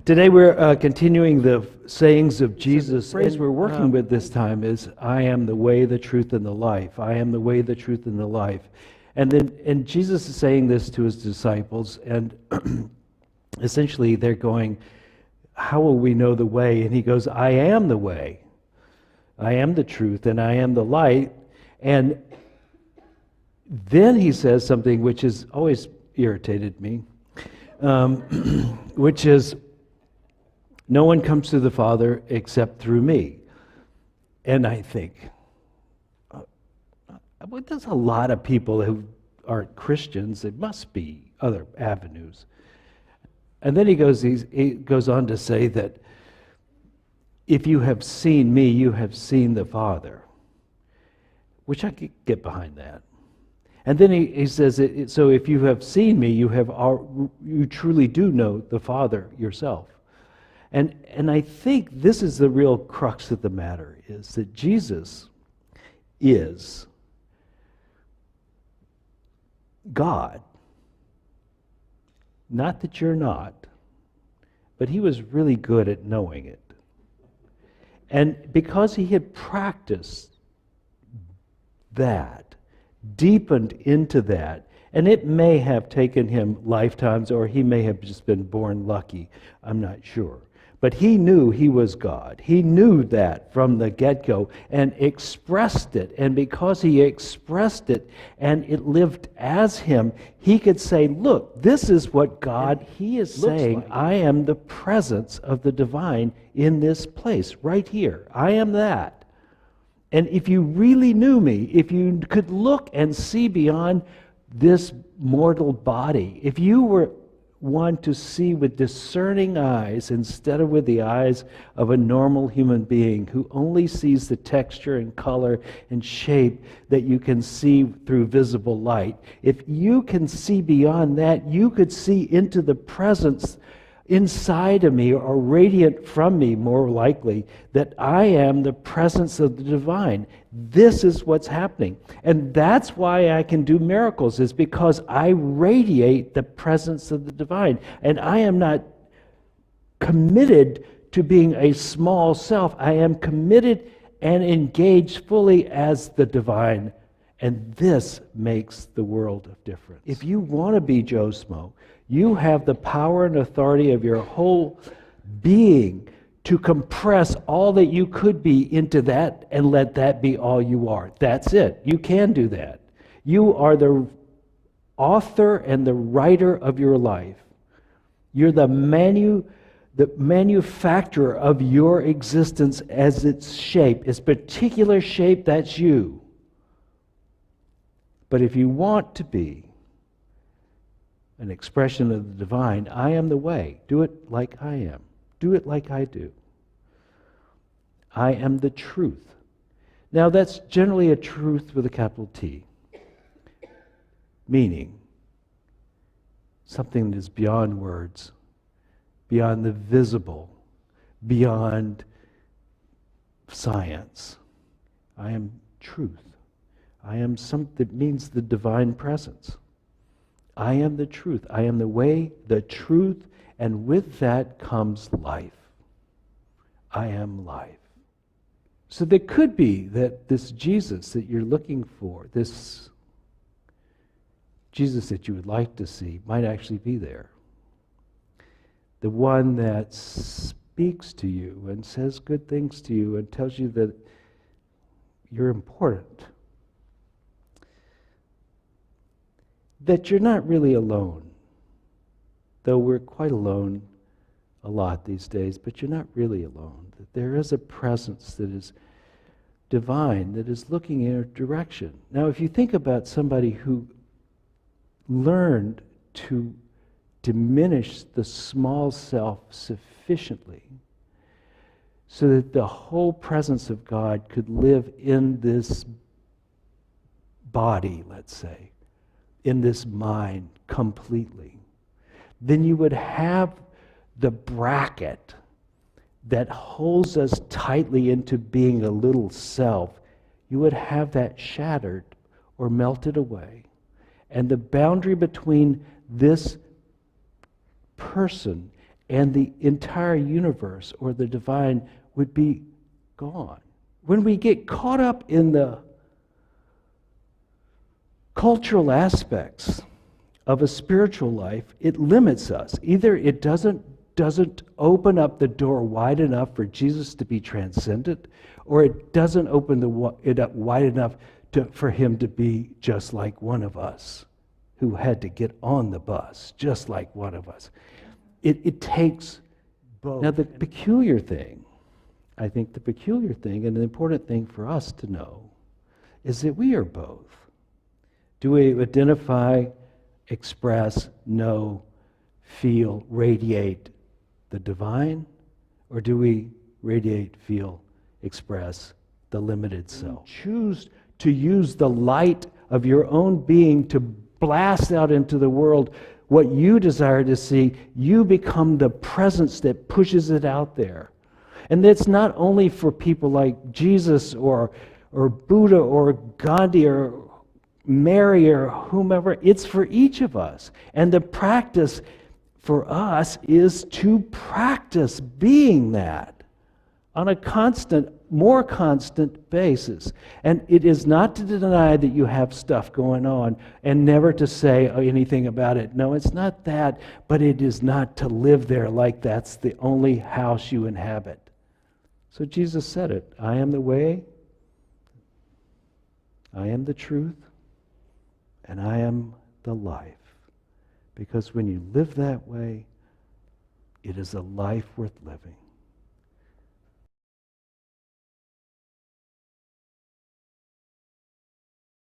Today we're continuing the sayings of Jesus. The phrase we're working with this time is, I am the way, the truth, and the life. I am the way, the truth, and the life. And Jesus is saying this to his disciples, and essentially they're going, how will we know the way? And he goes, I am the way. I am the truth, and I am the light. And then he says something which has always irritated me, which is, no one comes to the Father except through me. And I think, well, there's a lot of people who aren't Christians. There must be other avenues. And then he goes on to say that if you have seen me, you have seen the Father, which I could get behind that. And then he says, so if you have seen me, you truly do know the Father yourself. And I think this is the real crux of the matter, is that Jesus is God. Not that you're not, but he was really good at knowing it. And because he had practiced that, deepened into that, and it may have taken him lifetimes, or he may have just been born lucky, I'm not sure. But he knew he was God. He knew that from the get-go and expressed it. And because he expressed it and it lived as him, he could say, look, this is what God, he is saying, like. I am the presence of the divine in this place, right here. I am that. And if you really knew me, if you could look and see beyond this mortal body, if you were one to see with discerning eyes instead of with the eyes of a normal human being who only sees the texture and color and shape that you can see through visible light. If you can see beyond that, you could see into the presence inside of me, or radiant from me, more likely, that I am the presence of the divine. This is what's happening. And that's why I can do miracles, is because I radiate the presence of the divine. And I am not committed to being a small self. I am committed and engaged fully as the divine. And this makes the world of difference. If you want to be Joe Smo, you have the power and authority of your whole being to compress all that you could be into that and let that be all you are. That's it. You can do that. You are the author and the writer of your life. You're the manufacturer of your existence as its shape. Its particular shape, that's you. But if you want to be an expression of the divine, I am the way. Do it like I am. Do it like I do. I am the truth. Now that's generally a truth with a capital T, meaning something that is beyond words, beyond the visible, beyond science. I am truth. I am something that means the divine presence. I am the truth. I am the way, the truth, and with that comes life. I am life. So there could be that this Jesus that you're looking for, this Jesus that you would like to see, might actually be there. The one that speaks to you and says good things to you and tells you that you're important. That you're not really alone, though we're quite alone a lot these days, but you're not really alone. That there is a presence that is divine, that is looking in your direction. Now, if you think about somebody who learned to diminish the small self sufficiently so that the whole presence of God could live in this body, let's say, in this mind completely, then you would have the bracket that holds us tightly into being a little self. You would have that shattered or melted away. And the boundary between this person and the entire universe or the divine would be gone. When we get caught up in the cultural aspects of a spiritual life, it limits us. Either it doesn't open up the door wide enough for Jesus to be transcendent, or it doesn't open it up wide enough for him to be just like one of us, who had to get on the bus, just like one of us. It takes both. Now, the peculiar thing, I think the peculiar thing and the important thing for us to know is that we are both. Do we identify, express, know, feel, radiate the divine? Or do we radiate, feel, express the limited self? Choose to use the light of your own being to blast out into the world what you desire to see. You become the presence that pushes it out there. And it's not only for people like Jesus or Buddha or Gandhi or Mary or whomever. It's for each of us. And the practice for us is to practice being that on a constant, more constant basis. And it is not to deny that you have stuff going on and never to say anything about it. No, it's not that, but it is not to live there like that's the only house you inhabit. So Jesus said it, I am the way, I am the truth, and I am the life. Because when you live that way, it is a life worth living.